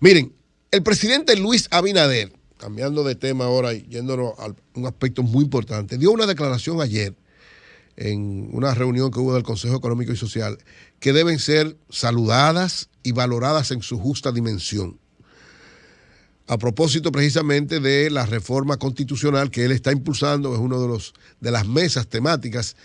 Miren, el presidente Luis Abinader, cambiando de tema ahora y yéndonos a un aspecto muy importante, dio una declaración ayer en una reunión que hubo del Consejo Económico y Social que deben ser saludadas y valoradas en su justa dimensión. A propósito precisamente de la reforma constitucional que él está impulsando, es uno de las mesas temáticas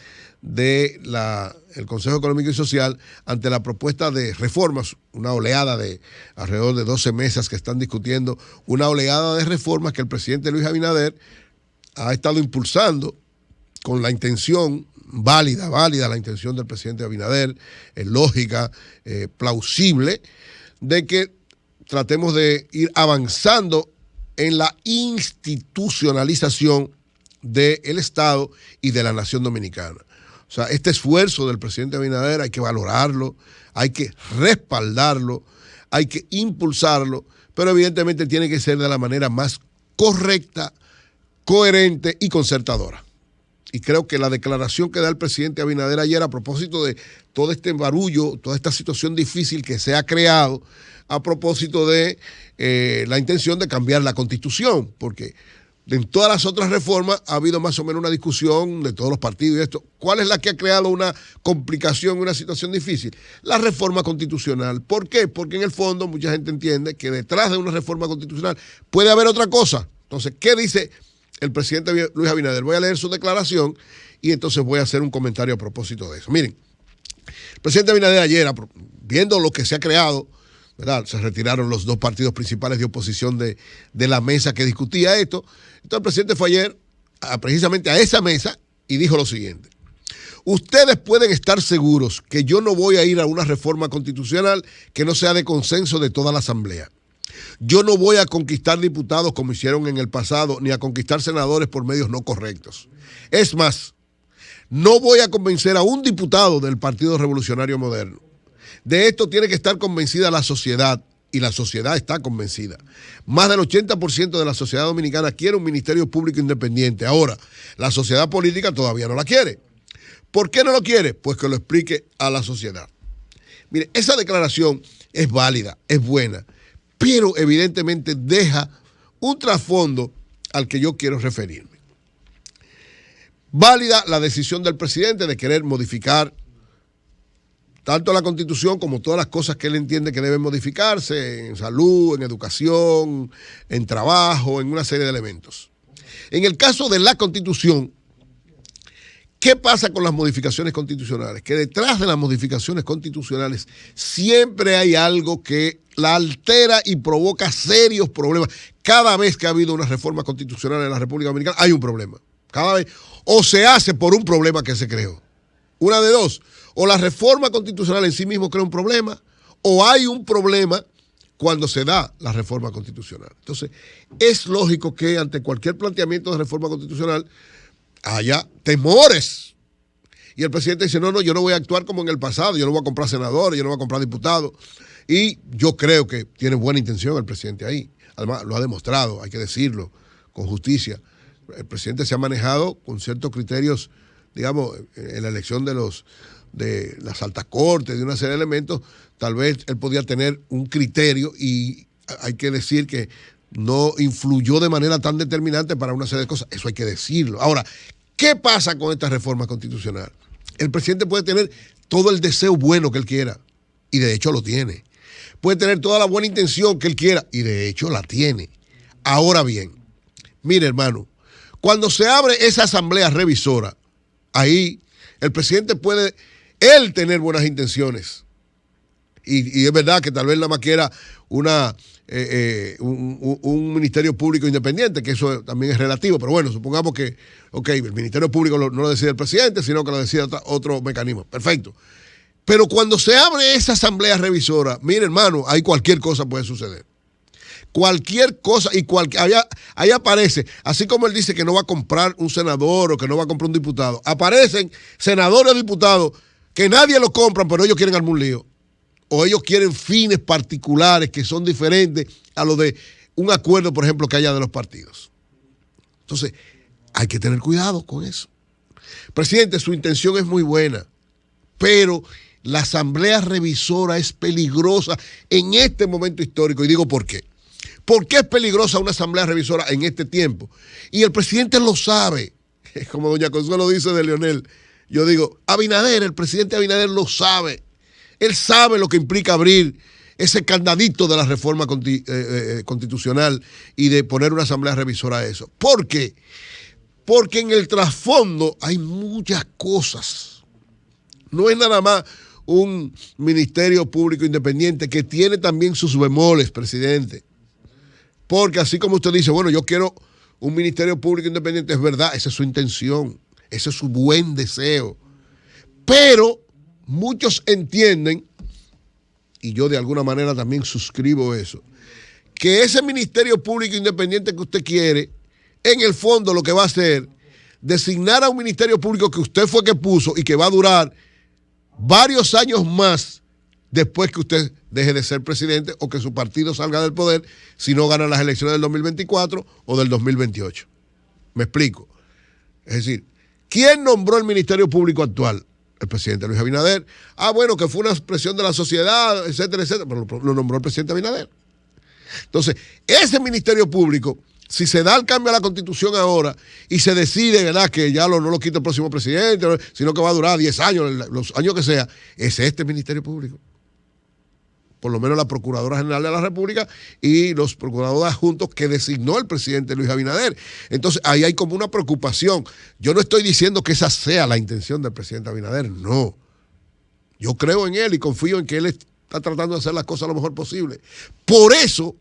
del Consejo Económico y Social ante la propuesta de reformas, una oleada de alrededor de 12 mesas que están discutiendo, una oleada de reformas que el presidente Luis Abinader ha estado impulsando con la intención válida la intención del presidente Abinader, es lógica, plausible, de que tratemos de ir avanzando en la institucionalización del Estado y de la nación dominicana. O sea, este esfuerzo del presidente Abinader hay que valorarlo, hay que respaldarlo, hay que impulsarlo, pero evidentemente tiene que ser de la manera más correcta, coherente y concertadora. Y creo que la declaración que da el presidente Abinader ayer a propósito de todo este barullo, toda esta situación difícil que se ha creado a propósito de la intención de cambiar la Constitución, porque en todas las otras reformas ha habido más o menos una discusión de todos los partidos y esto. ¿Cuál es la que ha creado una complicación, una situación difícil? La reforma constitucional. ¿Por qué? Porque en el fondo mucha gente entiende que detrás de una reforma constitucional puede haber otra cosa. Entonces, ¿qué dice el presidente Luis Abinader? Voy a leer su declaración y entonces voy a hacer un comentario a propósito de eso. Miren, el presidente Abinader ayer, viendo lo que se ha creado, ¿verdad? Se retiraron los dos partidos principales de oposición de la mesa que discutía esto. Entonces el presidente fue ayer precisamente a esa mesa y dijo lo siguiente: ustedes pueden estar seguros que yo no voy a ir a una reforma constitucional que no sea de consenso de toda la Asamblea. Yo no voy a conquistar diputados como hicieron en el pasado, ni a conquistar senadores por medios no correctos. Es más, no voy a convencer a un diputado del Partido Revolucionario Moderno. De esto tiene que estar convencida la sociedad, y la sociedad está convencida. Más del 80% de la sociedad dominicana quiere un ministerio público independiente. Ahora, la sociedad política todavía no la quiere. ¿Por qué no lo quiere? Pues que lo explique a la sociedad. Mire, esa declaración es válida, es buena, pero evidentemente deja un trasfondo al que yo quiero referirme. Válida la decisión del presidente de querer modificar tanto la Constitución como todas las cosas que él entiende que deben modificarse en salud, en educación, en trabajo, en una serie de elementos. En el caso de la Constitución, ¿qué pasa con las modificaciones constitucionales? Que detrás de las modificaciones constitucionales siempre hay algo que la altera y provoca serios problemas. Cada vez que ha habido una reforma constitucional en la República Dominicana hay un problema. Cada vez. O se hace por un problema que se creó. Una de dos. O la reforma constitucional en sí mismo crea un problema, o hay un problema cuando se da la reforma constitucional. Entonces, es lógico que ante cualquier planteamiento de reforma constitucional haya temores. Y el presidente dice, no, yo no voy a actuar como en el pasado, yo no voy a comprar senadores, yo no voy a comprar diputados. Y yo creo que tiene buena intención el presidente ahí. Además, lo ha demostrado, hay que decirlo, con justicia. El presidente se ha manejado con ciertos criterios, digamos, en la elección de las altas cortes, de una serie de elementos. Tal vez él podía tener un criterio y hay que decir que no influyó de manera tan determinante para una serie de cosas. Eso hay que decirlo. Ahora, ¿qué pasa con esta reforma constitucional? El presidente puede tener todo el deseo bueno que él quiera, y de hecho lo tiene. Puede tener toda la buena intención que él quiera, y de hecho la tiene. Ahora bien, mire, hermano, cuando se abre esa asamblea revisora, ahí el presidente puede él tener buenas intenciones. Y es verdad que tal vez nada más quiera un ministerio público independiente, que eso también es relativo, pero bueno, supongamos que, el ministerio público no lo decide el presidente, sino que lo decide otro mecanismo. Perfecto. Pero cuando se abre esa asamblea revisora, mire, hermano, ahí cualquier cosa puede suceder. Cualquier cosa, y ahí aparece, así como él dice que no va a comprar un senador o que no va a comprar un diputado, aparecen senadores o diputados que nadie lo compran, pero ellos quieren armar un lío. O ellos quieren fines particulares que son diferentes a lo de un acuerdo, por ejemplo, que haya de los partidos. Entonces, hay que tener cuidado con eso. Presidente, su intención es muy buena, pero la asamblea revisora es peligrosa en este momento histórico. Y digo por qué. ¿Por qué es peligrosa una asamblea revisora en este tiempo? Y el presidente lo sabe. Como doña Consuelo dice de Leonel. Yo digo, el presidente Abinader lo sabe. Él sabe lo que implica abrir ese candadito de la reforma constitucional y de poner una asamblea revisora a eso. ¿Por qué? Porque en el trasfondo hay muchas cosas. No es nada más un ministerio público independiente que tiene también sus bemoles, presidente. Porque así como usted dice, bueno, yo quiero un ministerio público independiente, es verdad, esa es su intención, ese es su buen deseo. Pero muchos entienden, y yo de alguna manera también suscribo eso, que ese ministerio público independiente que usted quiere, en el fondo lo que va a hacer, designar a un ministerio público que usted fue que puso y que va a durar varios años más después que usted deje de ser presidente o que su partido salga del poder si no gana las elecciones del 2024 o del 2028. Me explico. Es decir, ¿quién nombró el Ministerio Público actual? El presidente Luis Abinader. Bueno, que fue una expresión de la sociedad, etcétera, etcétera, pero lo nombró el presidente Abinader. Entonces, ese Ministerio Público, si se da el cambio a la Constitución ahora y se decide, ¿verdad?, que ya no lo quita el próximo presidente, sino que va a durar 10 años, los años que sea, es este Ministerio Público. Por lo menos la Procuradora General de la República y los procuradores adjuntos que designó el presidente Luis Abinader. Entonces, ahí hay como una preocupación. Yo no estoy diciendo que esa sea la intención del presidente Abinader, no. Yo creo en él y confío en que él está tratando de hacer las cosas lo mejor posible. Por eso,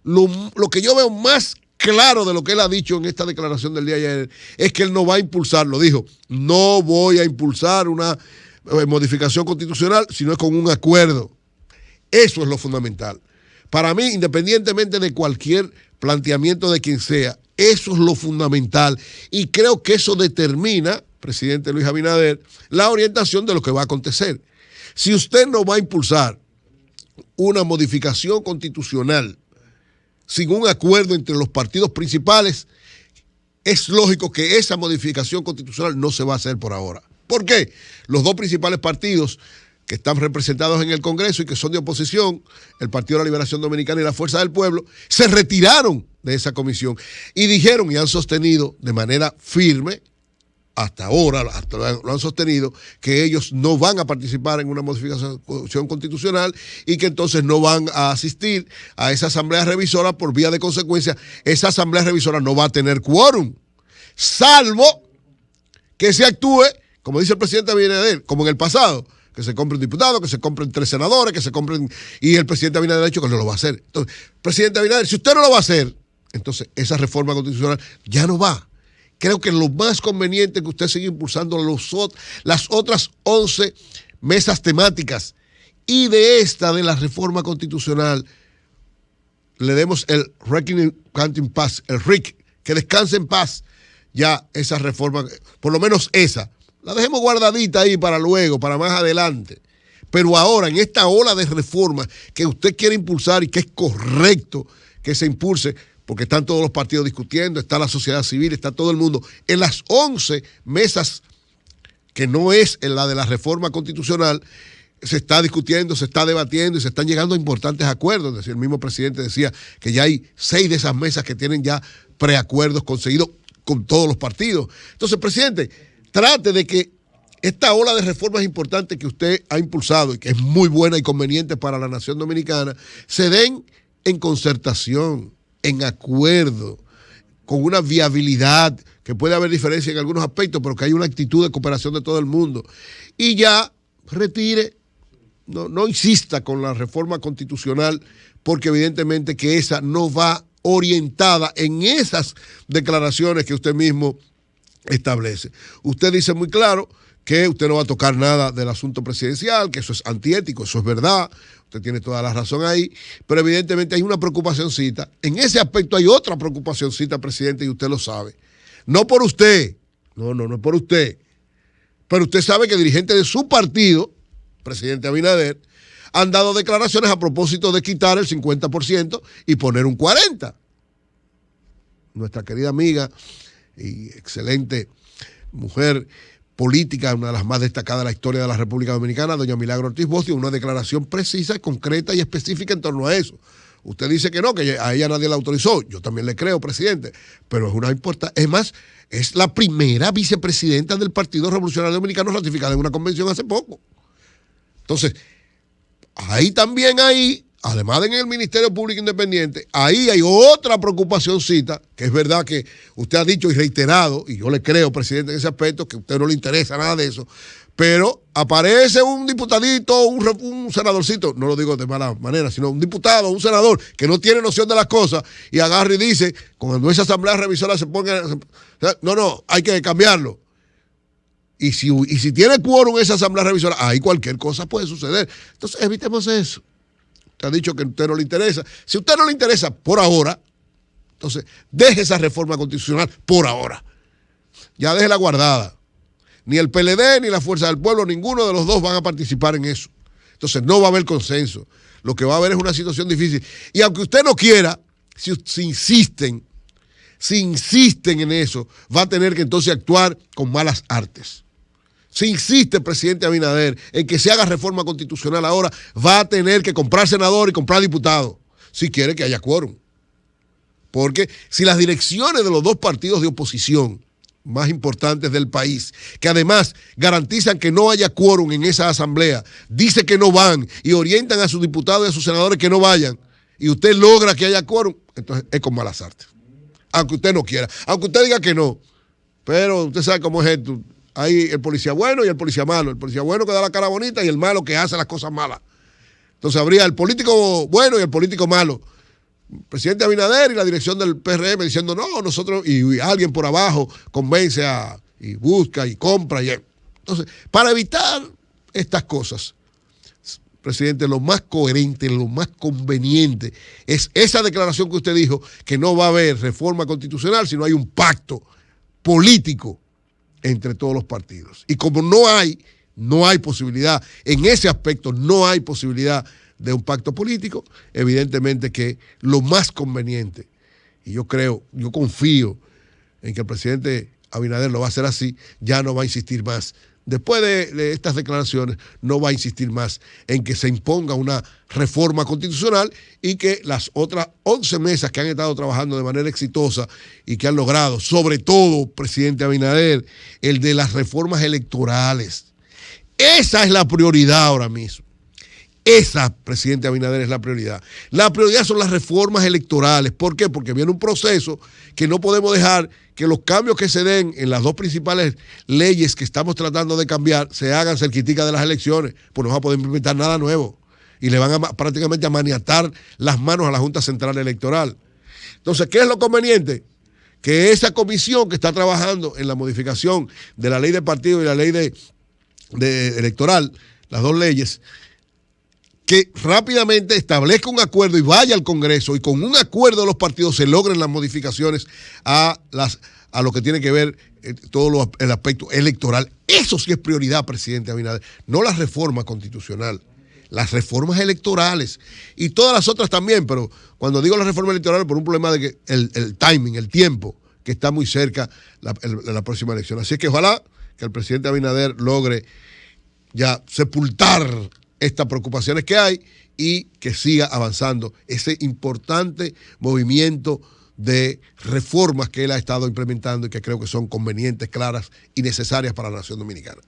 lo que yo veo más claro de lo que él ha dicho en esta declaración del día de ayer es que él no va a impulsarlo. Dijo, no voy a impulsar una modificación constitucional, sino es con un acuerdo. Eso es lo fundamental. Para mí, independientemente de cualquier planteamiento de quien sea, eso es lo fundamental. Y creo que eso determina, presidente Luis Abinader, la orientación de lo que va a acontecer. Si usted no va a impulsar una modificación constitucional sin un acuerdo entre los partidos principales, es lógico que esa modificación constitucional no se va a hacer por ahora. ¿Por qué? Los dos principales partidos que están representados en el Congreso y que son de oposición, el Partido de la Liberación Dominicana y la Fuerza del Pueblo, se retiraron de esa comisión y dijeron y han sostenido de manera firme, hasta ahora lo han sostenido, que ellos no van a participar en una modificación constitucional y que entonces no van a asistir a esa asamblea revisora. Por vía de consecuencia, esa asamblea revisora no va a tener quórum, salvo que se actúe, como dice el presidente Abinader, como en el pasado, que se compre un diputado, que se compren 3 senadores, que se compren... Y el presidente Abinader ha dicho que no lo va a hacer. Entonces, presidente Abinader, si usted no lo va a hacer, entonces esa reforma constitucional ya no va. Creo que lo más conveniente es que usted siga impulsando las otras 11 mesas temáticas y de la reforma constitucional, le demos el Reckoning en paz, el RIC, que descanse en paz ya esa reforma, por lo menos esa. La dejemos guardadita ahí para luego, para más adelante. Pero ahora, en esta ola de reformas que usted quiere impulsar y que es correcto que se impulse, porque están todos los partidos discutiendo, está la sociedad civil, está todo el mundo, en las 11 mesas, que no es en la de la reforma constitucional, se está discutiendo, se está debatiendo y se están llegando a importantes acuerdos. Es decir, el mismo presidente decía que ya hay 6 de esas mesas que tienen ya preacuerdos conseguidos con todos los partidos. Entonces, presidente, trate de que esta ola de reformas importantes que usted ha impulsado y que es muy buena y conveniente para la nación dominicana, se den en concertación, en acuerdo, con una viabilidad, que puede haber diferencia en algunos aspectos, pero que hay una actitud de cooperación de todo el mundo. Y ya retire, no insista con la reforma constitucional, porque evidentemente que esa no va orientada en esas declaraciones que usted mismo establece. Usted dice muy claro que usted no va a tocar nada del asunto presidencial, que eso es antiético, eso es verdad, usted tiene toda la razón ahí, pero evidentemente hay una preocupacioncita. En ese aspecto hay otra preocupacioncita, presidente, y usted lo sabe. No por usted, no es por usted, pero usted sabe que dirigentes de su partido, presidente Abinader, han dado declaraciones a propósito de quitar el 50% y poner un 40%. Nuestra querida amiga y excelente mujer, política, una de las más destacadas de la historia de la República Dominicana, doña Milagro Ortiz Bosch, dio una declaración precisa, concreta y específica en torno a eso. Usted dice que no, que a ella nadie la autorizó. Yo también le creo, presidente, pero es una importante. Es más, es la primera vicepresidenta del Partido Revolucionario Dominicano ratificada en una convención hace poco. Entonces, ahí también además de en el Ministerio Público Independiente, ahí hay otra preocupacióncita, que es verdad que usted ha dicho y reiterado, y yo le creo, presidente, en ese aspecto, que a usted no le interesa nada de eso, pero aparece un diputadito, un senadorcito, no lo digo de mala manera, sino un diputado, un senador que no tiene noción de las cosas y agarra y dice, cuando esa asamblea revisora se ponga, no, hay que cambiarlo. Y si tiene quórum esa asamblea revisora, ahí cualquier cosa puede suceder. Entonces evitemos eso. Usted ha dicho que a usted no le interesa. Si a usted no le interesa por ahora, entonces deje esa reforma constitucional por ahora. Ya déjela guardada. Ni el PLD ni la Fuerza del Pueblo, ninguno de los dos van a participar en eso. Entonces no va a haber consenso. Lo que va a haber es una situación difícil. Y aunque usted no quiera, si insisten en eso, va a tener que entonces actuar con malas artes. Si insiste el presidente Abinader en que se haga reforma constitucional ahora, va a tener que comprar senador y comprar diputado, si quiere que haya quórum. Porque si las direcciones de los dos partidos de oposición más importantes del país, que además garantizan que no haya quórum en esa asamblea, dice que no van y orientan a sus diputados y a sus senadores que no vayan, y usted logra que haya quórum, entonces es con malas artes. Aunque usted no quiera, aunque usted diga que no, pero usted sabe cómo es esto. Hay el policía bueno y el policía malo. El policía bueno que da la cara bonita y el malo que hace las cosas malas. Entonces habría el político bueno y el político malo. El presidente Abinader y la dirección del PRM diciendo no, nosotros, y alguien por abajo convence y busca y compra. Entonces, para evitar estas cosas, presidente, lo más coherente, lo más conveniente es esa declaración que usted dijo, que no va a haber reforma constitucional si no hay un pacto político entre todos los partidos. Y como no hay posibilidad, en ese aspecto no hay posibilidad de un pacto político, evidentemente que lo más conveniente, y yo confío en que el presidente Abinader lo va a hacer así, ya no va a insistir más. Después de estas declaraciones, no va a insistir más en que se imponga una reforma constitucional y que las otras 11 mesas que han estado trabajando de manera exitosa y que han logrado, sobre todo, presidente Abinader, el de las reformas electorales. Esa es la prioridad ahora mismo. Esa, presidente Abinader, es la prioridad. La prioridad son las reformas electorales. ¿Por qué? Porque viene un proceso que no podemos dejar que los cambios que se den en las dos principales leyes que estamos tratando de cambiar se hagan cerquitica de las elecciones, pues no va a poder implementar nada nuevo. Y le van a prácticamente a maniatar las manos a la Junta Central Electoral. Entonces, ¿qué es lo conveniente? Que esa comisión que está trabajando en la modificación de la ley de partido y la ley de electoral, las dos leyes, que rápidamente establezca un acuerdo y vaya al Congreso y con un acuerdo de los partidos se logren las modificaciones a lo que tiene que ver todo el aspecto electoral. Eso sí es prioridad, presidente Abinader, no la reforma constitucional, las reformas electorales y todas las otras también, pero cuando digo la reforma electoral por un problema de que el timing, el tiempo, que está muy cerca la próxima elección. Así que ojalá que el presidente Abinader logre ya sepultar estas preocupaciones que hay y que siga avanzando ese importante movimiento de reformas que él ha estado implementando y que creo que son convenientes, claras y necesarias para la nación dominicana.